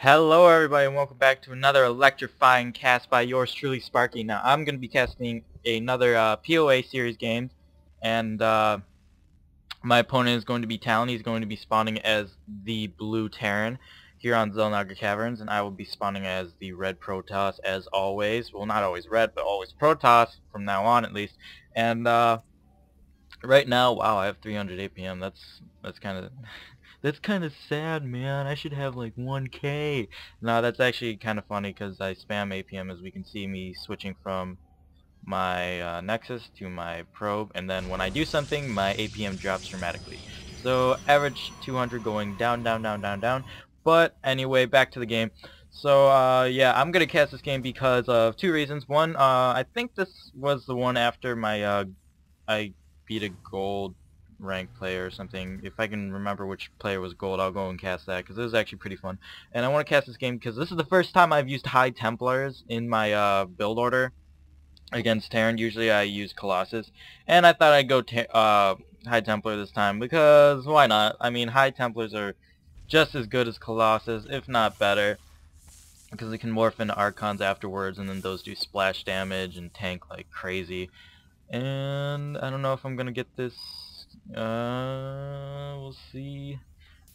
Hello everybody and welcome back to another electrifying cast by yours truly Sparky. Now I'm going to be casting another PoA series game, and my opponent is going to be Talon. He's going to be spawning as the blue Terran here on Xel'Naga Caverns, and I will be spawning as the red Protoss as always. Well, not always red, but always Protoss from now on at least. And right now, wow, I have 300 APM. That's kind of that's kind of sad, man. I should have like 1K. No, that's actually kind of funny because I spam APM, as we can see me switching from my Nexus to my probe, and then when I do something, my APM drops dramatically. So average 200 going down, down, down, down, down. But anyway, back to the game. So yeah, I'm gonna cast this game because of two reasons. One, I think this was the one after my I beat a gold rank player or something. If I can remember which player was gold, I'll go and cast that because it was actually pretty fun. And I want to cast this game because this is the first time I've used High Templars in my build order against Terran. Usually I use Colossus, and I thought I'd go High Templar this time because why not? I mean, High Templars are just as good as Colossus, if not better, because they can morph into Archons afterwards, and then those do splash damage and tank like crazy. And I don't know if I'm gonna get this. We'll see.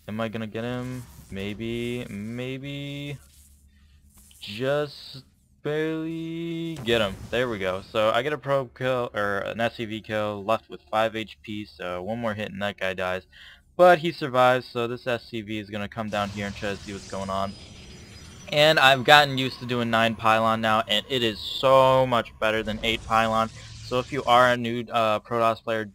Am I gonna get him? Maybe, maybe. Just barely get him. There we go. So I get a probe kill, or an SCV kill, left with 5 HP, so one more hit and that guy dies. But he survives, so this SCV is gonna come down here and try to see what's going on. And I've gotten used to doing 9 pylon now, and it is so much better than 8 pylon. So if you are a new Protoss player,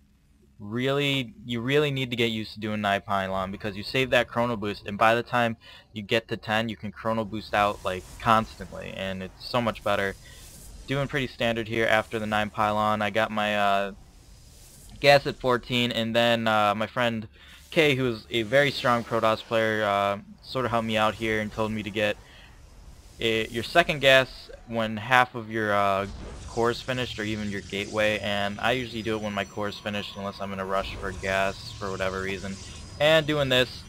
you really need to get used to doing 9 pylon, because you save that chrono boost, and by the time you get to 10, you can chrono boost out like constantly, and it's so much better. Doing pretty standard here after the 9 pylon. I got my gas at 14, and then my friend Kay, who is a very strong Protoss player, sort of helped me out here and told me to get your second gas when half of your core is finished, or even your gateway, and I usually do it when my core is finished unless I'm in a rush for gas for whatever reason. And doing this,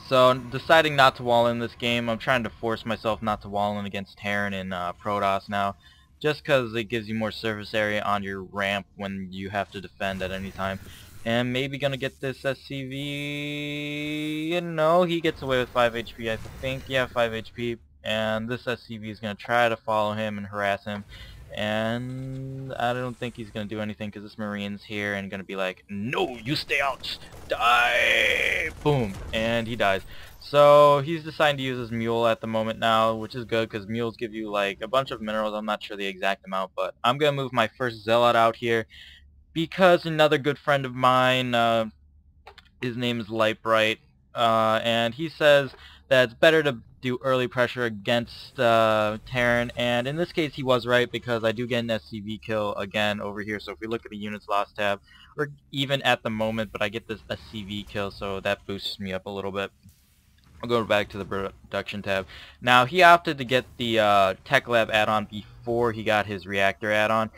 so deciding not to wall in this game. I'm trying to force myself not to wall in against Terran and Protoss now, just because it gives you more surface area on your ramp when you have to defend at any time. And maybe gonna get this SCV. You know, he gets away with 5 HP, I think. Yeah, 5 HP. And this SCV is going to try to follow him and harass him, and I don't think he's going to do anything because this Marine's here and going to be like, no, you stay out, die, boom, and he dies. So he's deciding to use his mule at the moment now, which is good because mules give you like a bunch of minerals. I'm not sure the exact amount, but I'm going to move my first Zealot out here because another good friend of mine, his name is Lightbright, and he says that it's better to do early pressure against Terran, and in this case he was right because I do get an SCV kill again over here. So if we look at the units lost tab, or even at the moment, but I get this SCV kill, so that boosts me up a little bit. I'll go back to the production tab. Now he opted to get the Tech Lab add-on before he got his reactor add-on.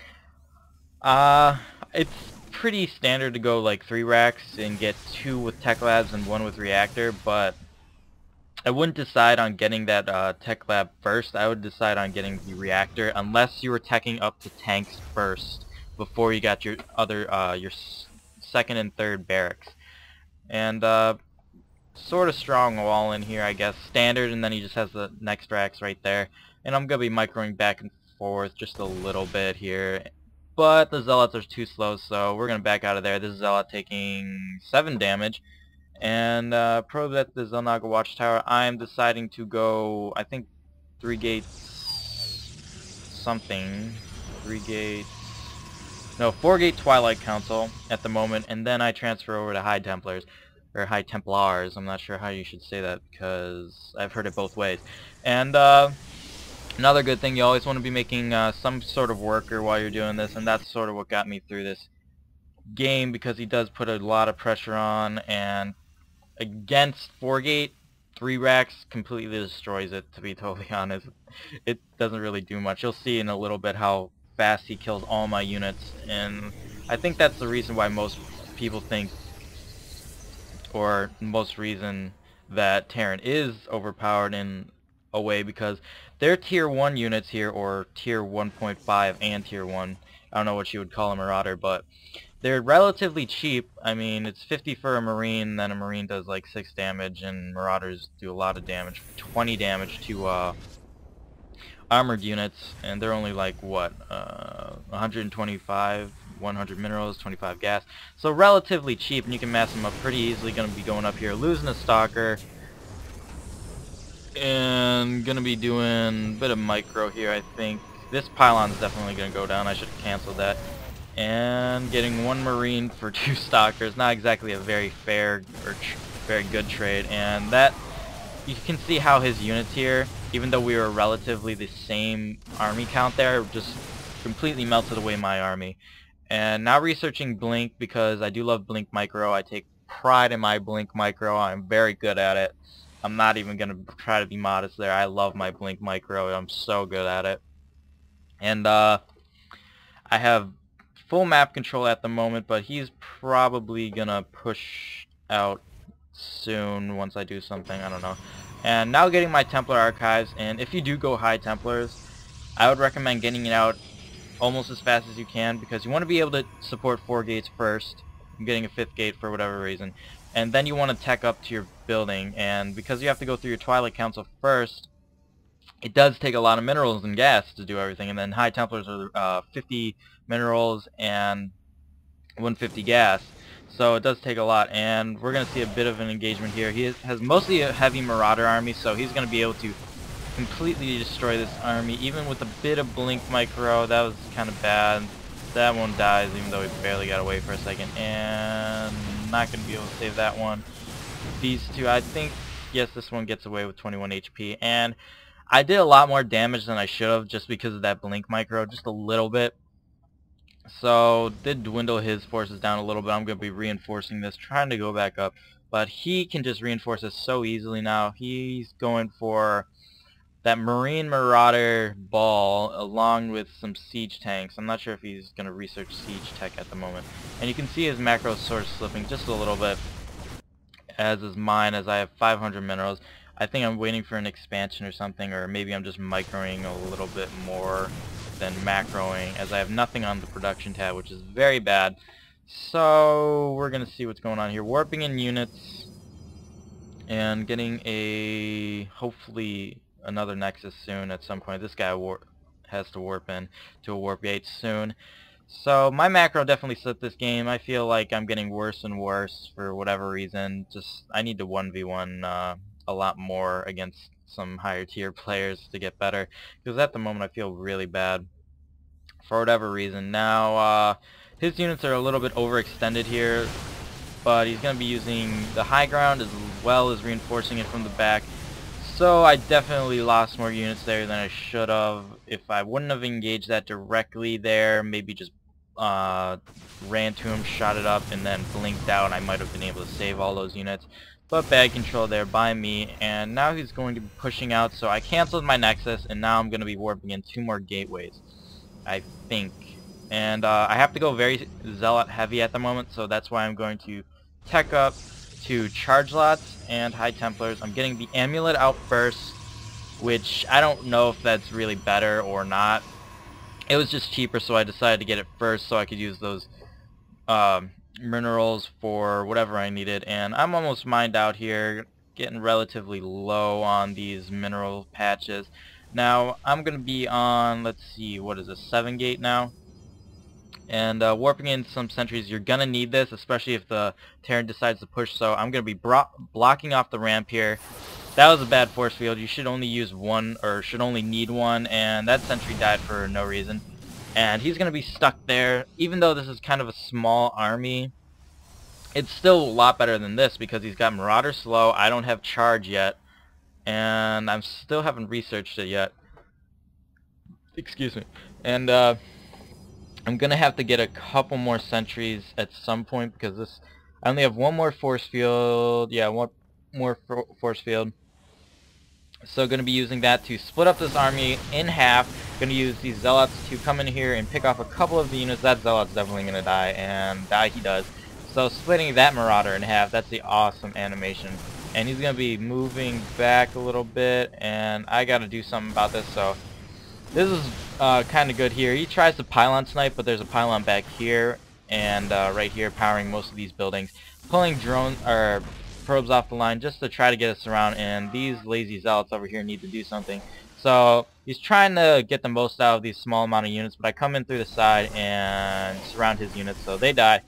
It's pretty standard to go like 3 racks and get 2 with Tech Labs and 1 with reactor, but I wouldn't decide on getting that Tech Lab first. I would decide on getting the reactor unless you were teching up to tanks first before you got your other your second and third barracks. And sort of strong wall in here, I guess. Standard, and then he just has the next racks right there. And I'm gonna be microing back and forth just a little bit here. But the Zealots are too slow, so we're gonna back out of there. This is Zealot taking 7 damage. And probe at the Xel'Naga Watchtower. I'm deciding to go, I think, 3 gates something. 3 gates... No, 4 gate Twilight Council at the moment, and then I transfer over to High Templars. Or High Templars, I'm not sure how you should say that because I've heard it both ways. And another good thing, you always want to be making some sort of worker while you're doing this, and that's sort of what got me through this game, because he does put a lot of pressure on, and against 4-gate, 3 racks completely destroys it, to be totally honest. It doesn't really do much. You'll see in a little bit how fast he kills all my units, and I think that's the reason why most people think, or most reason that Terran is overpowered in a way, because they're tier 1 units here, or tier 1.5 and tier 1. I don't know what you would call a Marauder, but they're relatively cheap. I mean, it's 50 for a Marine, then a Marine does like 6 damage, and Marauders do a lot of damage, 20 damage to armored units, and they're only like, what, 125, 100 minerals, 25 gas, so relatively cheap, and you can mass them up pretty easily. Going to be going up here, losing a Stalker, and going to be doing a bit of micro here, I think. This pylon is definitely going to go down. I should have canceled that. And getting 1 Marine for 2 Stalkers, not exactly a very fair or very good trade. And that, you can see how his units here, even though we were relatively the same army count there, just completely melted away my army. And now researching Blink, because I do love Blink Micro. I take pride in my Blink Micro. I'm very good at it. I'm not even going to try to be modest there. I love my Blink Micro. I'm so good at it. And I have full map control at the moment, but he's probably going to push out soon once I do something. I don't know. And now getting my Templar Archives, and if you do go high Templars, I would recommend getting it out almost as fast as you can, because you want to be able to support 4 gates first. I'm getting a 5th gate for whatever reason. And then you want to tech up to your building, and because you have to go through your Twilight Council first, it does take a lot of minerals and gas to do everything. And then high Templars are 50 minerals and 150 gas, so it does take a lot. And we're going to see a bit of an engagement here. He has mostly a heavy Marauder army, so he's going to be able to completely destroy this army, even with a bit of Blink Micro. That was kind of bad. That one dies, even though he barely got away for a second. And not going to be able to save that one. These two, I think, yes, this one gets away with 21 HP. And I did a lot more damage than I should have, just because of that Blink Micro, just a little bit. So, did dwindle his forces down a little bit. I'm going to be reinforcing this, trying to go back up. But he can just reinforce this so easily now. He's going for that Marine Marauder ball along with some siege tanks. I'm not sure if he's going to research siege tech at the moment. And you can see his macro sort of slipping just a little bit, as is mine, as I have 500 minerals. I think I'm waiting for an expansion or something, or maybe I'm just microing a little bit more than macroing, as I have nothing on the production tab, which is very bad. So we're going to see what's going on here. Warping in units and getting a, hopefully, another Nexus soon at some point. This guy has to warp in to a warp gate soon. So my macro definitely slipped this game. I feel like I'm getting worse and worse for whatever reason. Just, I need to 1v1 a lot more against some higher tier players to get better, because at the moment I feel really bad for whatever reason. Now his units are a little bit overextended here, but he's going to be using the high ground as well as reinforcing it from the back. So I definitely lost more units there than I should have. If I wouldn't have engaged that directly there, maybe just ran to him, shot it up, and then blinked out, I might have been able to save all those units. But bad control there by me, and now he's going to be pushing out, so I canceled my Nexus, and now I'm going to be warping in 2 more gateways, I think. And I have to go very Zealot heavy at the moment, so that's why I'm going to tech up to Charge Lots and High Templars. I'm getting the Amulet out first, which I don't know if that's really better or not. It was just cheaper, so I decided to get it first so I could use those minerals for whatever I needed. And I'm almost mined out here, getting relatively low on these mineral patches. Now I'm going to be on, let's see, what is this, 7 gate now? And warping in some sentries, you're going to need this, especially if the Terran decides to push, so I'm going to be blocking off the ramp here. That was a bad force field. You should only use one, or should only need one, and that sentry died for no reason. And he's going to be stuck there. Even though this is kind of a small army, it's still a lot better than this, because he's got Marauder slow, I don't have charge yet, and I still haven't researched it yet. Excuse me. And I'm going to have to get a couple more sentries at some point, because this, I only have one more force field. Yeah, one more force field. So going to be using that to split up this army in half. Going to use these Zealots to come in here and pick off a couple of the units. That Zealot's definitely going to die, and die he does. So splitting that Marauder in half, that's the awesome animation. and he's gonna be moving back a little bit, and I gotta do something about this. So this is kind of good here. He tries to pylon snipe, but there's a pylon back here and right here powering most of these buildings, pulling drone or probes off the line just to try to get us around, and these lazy zealots over here need to do something. So he's trying to get the most out of these small amount of units, but I come in through the side and surround his units, so they die.